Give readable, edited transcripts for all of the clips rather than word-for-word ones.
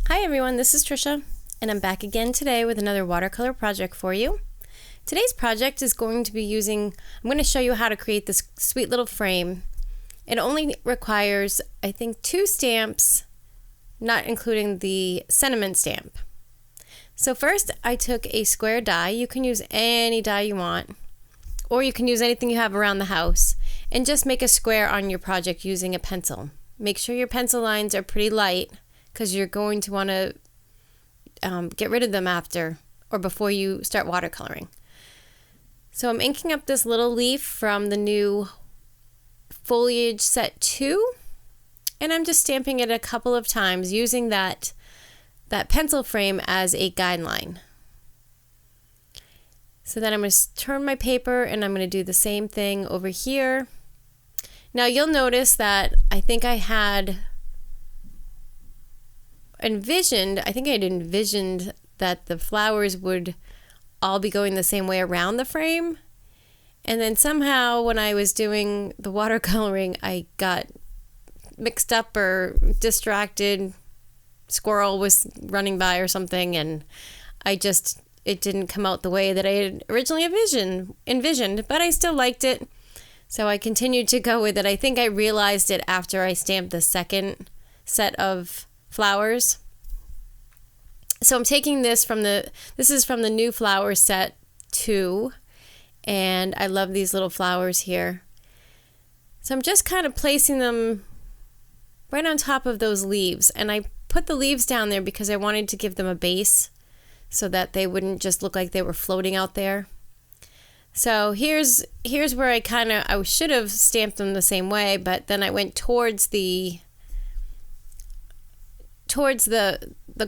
Hi everyone, this is Trisha, and I'm back again today with another watercolor project for you. Today's project is going to be I'm going to show you how to create this sweet little frame. It only requires, I think, 2 stamps, not including the sentiment stamp. So first, I took a square die. You can use any die you want, or you can use anything you have around the house, and just make a square on your project using a pencil. Make sure your pencil lines are pretty light, because you're going to want to get rid of them after or before you start watercoloring. So I'm inking up this little leaf from the new Foliage Set 2, and I'm just stamping it a couple of times using that pencil frame as a guideline. So then I'm going to turn my paper and I'm going to do the same thing over here. Now you'll notice that I think I had envisioned that the flowers would all be going the same way around the frame, and then somehow when I was doing the watercoloring I got mixed up or distracted. Squirrel was running by or something, and it didn't come out the way that I had originally envisioned, but I still liked it, so I continued to go with it. I think I realized it after I stamped the second set of flowers. So I'm taking this this is from the new flower set 2, and I love these little flowers here. So I'm just kind of placing them right on top of those leaves, and I put the leaves down there because I wanted to give them a base so that they wouldn't just look like they were floating out there. So here's where I should have stamped them the same way, but then I went towards the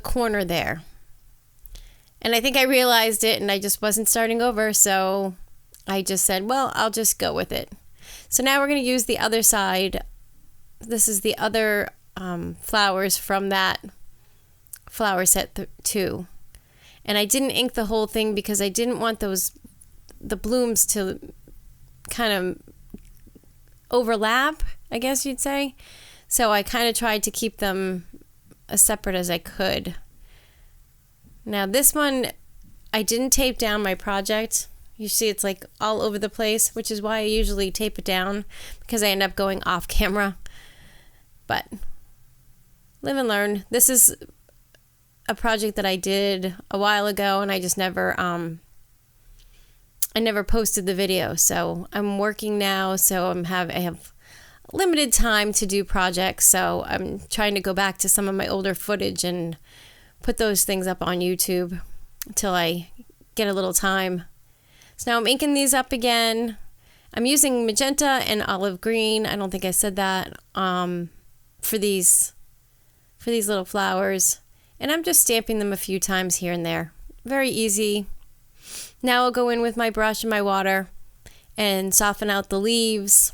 corner there, and I think I realized it and I just wasn't starting over, so I just said, well, I'll just go with it. So now we're going to use the other side. This is the other flowers from that flower set 2, and I didn't ink the whole thing because I didn't want the blooms to kind of overlap, I guess you'd say. So I kind of tried to keep them as separate as I could. Now this one, I didn't tape down my project. You see it's like all over the place, which is why I usually tape it down, because I end up going off camera. But live and learn. This is a project that I did a while ago, and I just never posted the video. So I'm working now, so I have limited time to do projects, so I'm trying to go back to some of my older footage and put those things up on YouTube until I get a little time. So now I'm inking these up again. I'm using magenta and olive green. I don't think I said that for these little flowers, and I'm just stamping them a few times here and there. Very easy. Now I'll go in with my brush and my water and soften out the leaves.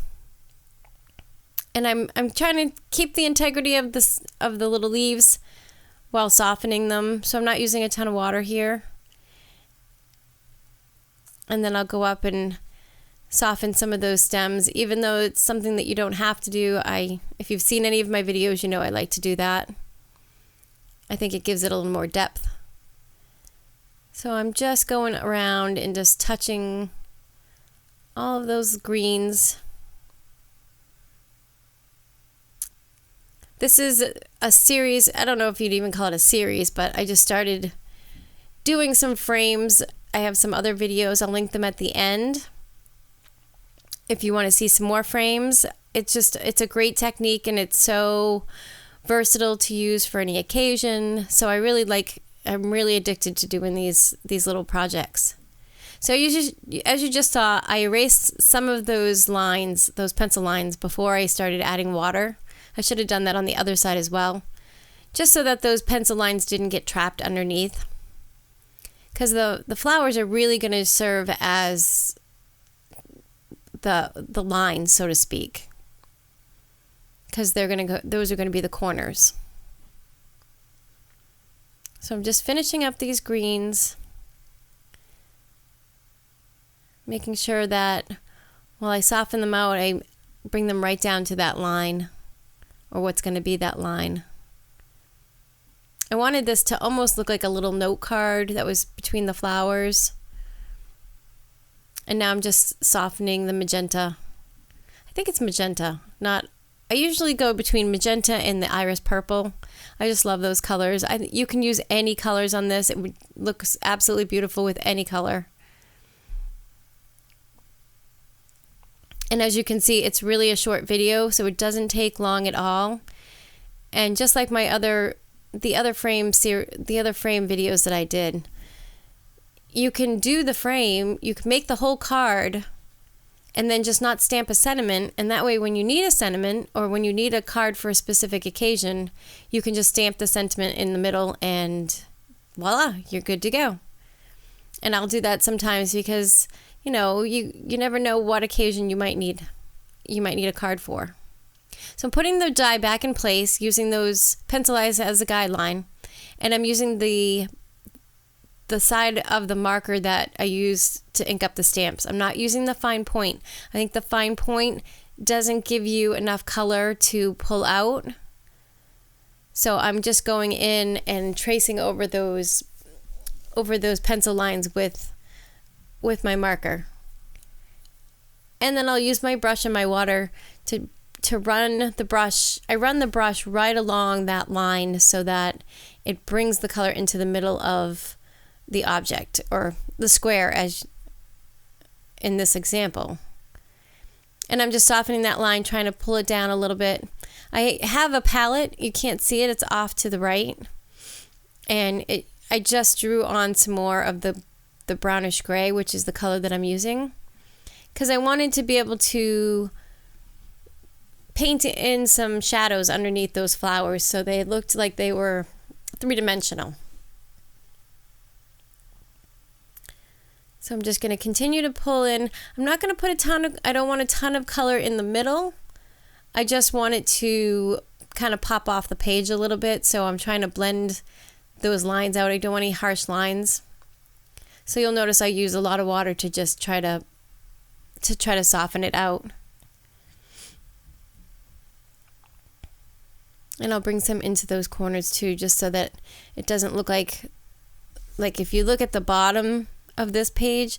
And I'm trying to keep the integrity of the little leaves while softening them, so I'm not using a ton of water here. And then I'll go up and soften some of those stems, even though it's something that you don't have to do. If you've seen any of my videos, you know I like to do that. I think it gives it a little more depth. So I'm just going around and just touching all of those greens. This is a series. I don't know if you'd even call it a series, but I just started doing some frames. I have some other videos. I'll link them at the end if you want to see some more frames. It's a great technique, and it's so versatile to use for any occasion. So I'm really addicted to doing these little projects. So as you just saw, I erased some of those lines, those pencil lines, before I started adding water. I should have done that on the other side as well, just so that those pencil lines didn't get trapped underneath. Because the flowers are really going to serve as the lines, so to speak. Because those are going to be the corners. So I'm just finishing up these greens, making sure that while I soften them out, I bring them right down to that line, or what's going to be that line. I wanted this to almost look like a little note card that was between the flowers. And now I'm just softening the magenta. I think it's magenta, not... I usually go between magenta and the iris purple. I just love those colors. You can use any colors on this. It would look absolutely beautiful with any color. And as you can see, it's really a short video, so it doesn't take long at all. And just like the other frame videos that I did, you can do the frame, you can make the whole card and then just not stamp a sentiment, and that way when you need a sentiment or when you need a card for a specific occasion, you can just stamp the sentiment in the middle and voila, you're good to go. And I'll do that sometimes because, you know, you never know what occasion you might need a card for. So I'm putting the die back in place using those pencil eyes as a guideline, and I'm using the side of the marker that I use to ink up the stamps. I'm not using the fine point. I think the fine point doesn't give you enough color to pull out. So I'm just going in and tracing over those pencil lines with my marker. And then I'll use my brush and my water to run the brush. I run the brush right along that line so that it brings the color into the middle of the object or the square as in this example. And I'm just softening that line, trying to pull it down a little bit. I have a palette. You can't see it. It's off to the right. And I just drew on some more of the brownish gray, which is the color that I'm using, because I wanted to be able to paint in some shadows underneath those flowers so they looked like they were three-dimensional. So I'm just going to continue to pull in. I'm not going to put I don't want a ton of color in the middle. I just want it to kind of pop off the page a little bit. So I'm trying to blend those lines out. I don't want any harsh lines. So you'll notice I use a lot of water to just try to soften it out. And I'll bring some into those corners too, just so that it doesn't look like if you look at the bottom of this page,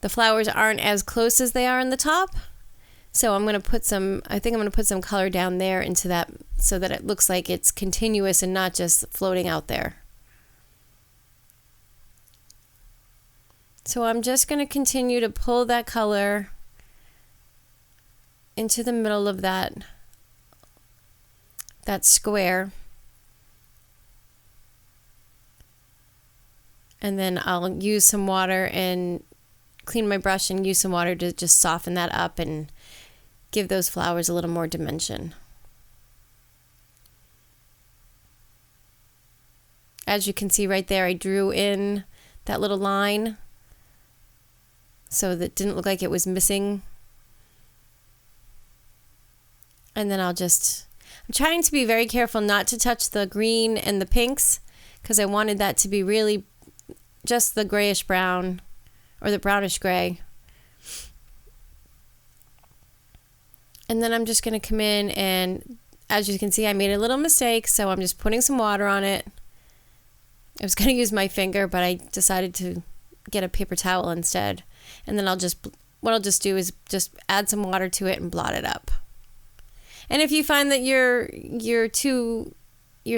the flowers aren't as close as they are in the top. So I think I'm going to put some color down there into that so that it looks like it's continuous and not just floating out there. So I'm just going to continue to pull that color into the middle of that square. And then I'll use some water and clean my brush and use some water to just soften that up and give those flowers a little more dimension. As you can see right there, I drew in that little line so that it didn't look like it was missing. And then I'm trying to be very careful not to touch the green and the pinks because I wanted that to be really just the grayish brown or the brownish gray. And then I'm just going to come in and, as you can see, I made a little mistake, so I'm just putting some water on it. I was going to use my finger, but I decided to get a paper towel instead. And then what I'll just do is just add some water to it and blot it up. And if you find that your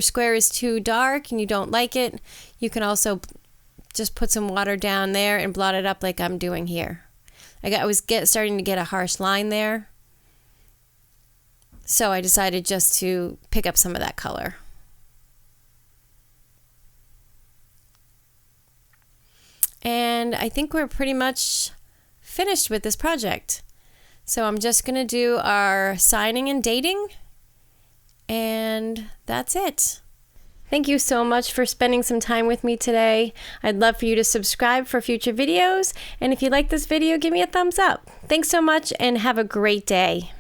square is too dark and you don't like it, you can also just put some water down there and blot it up like I'm doing here. I was starting to get a harsh line there, so I decided just to pick up some of that color. And I think we're pretty much finished with this project. So I'm just going to do our signing and dating, and that's it. Thank you so much for spending some time with me today. I'd love for you to subscribe for future videos, and if you like this video, give me a thumbs up. Thanks so much and have a great day.